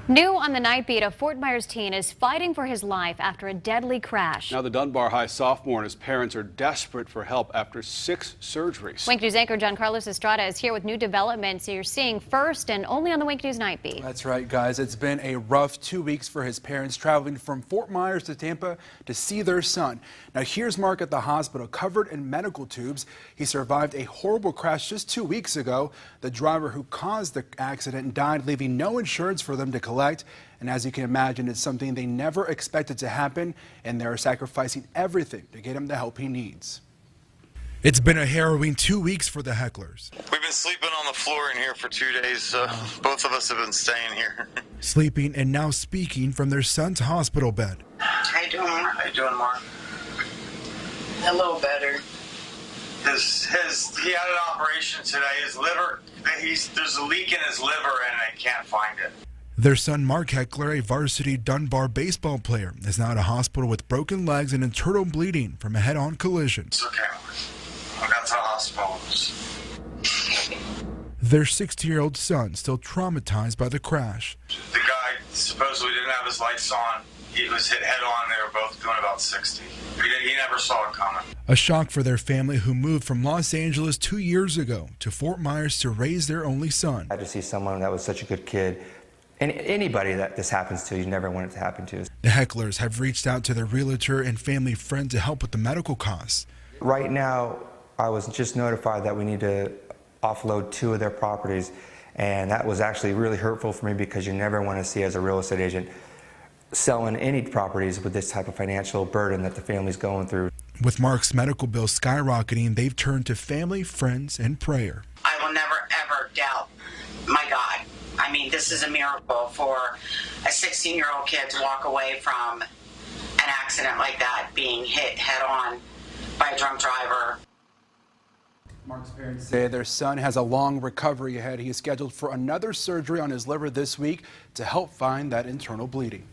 New on the night beat, a Fort Myers teen is fighting for his life after a deadly crash. Now the Dunbar High sophomore and his parents are desperate for help after 6 surgeries. Wink News anchor John-Carlos Estrada is here with new developments you're seeing first and only on the Wink News night beat. That's right, guys. It's been a rough 2 weeks for his parents, traveling from Fort Myers to Tampa to see their son. Now here's Mark at the hospital, covered in medical tubes. He survived a horrible crash just 2 weeks ago. The driver who caused the accident died, leaving no insurance for them to collect. And as you can imagine, it's something they never expected to happen, and they're sacrificing everything to get him the help he needs. It's been a harrowing 2 weeks for the Hecklers. We've been sleeping on the floor in here for 2 days. Both of us have been staying here. Sleeping and now speaking from their son's hospital bed. How you doing, Mark? How you doing, Mark? A little better. He had an operation today. His liver, there's a leak in his liver and they can't find it. Their son, Mark Heckler, a varsity Dunbar baseball player, is now at a hospital with broken legs and internal bleeding from a head-on collision. It's okay. I got to the hospital. Their 60-year-old son still traumatized by the crash. The guy supposedly didn't have his lights on. He was hit head-on. They were both doing about 60. He never saw it coming. A shock for their family, who moved from Los Angeles 2 years ago to Fort Myers to raise their only son. I had to see someone that was such a good kid. And anybody that this happens to, you never want it to happen to. The Hecklers have reached out to their realtor and family friend to help with the medical costs. Right now, I was just notified that we need to offload 2 of their properties, and that was actually really hurtful for me because you never want to see, as a real estate agent, selling any properties with this type of financial burden that the family's going through. With Mark's medical bill skyrocketing, they've turned to family, friends, and prayer. I will never, ever doubt my God. I mean, this is a miracle for a 16-year-old kid to walk away from an accident like that, being hit head-on by a drunk driver. Mark's parents say their son has a long recovery ahead. He is scheduled for another surgery on his liver this week to help find that internal bleeding.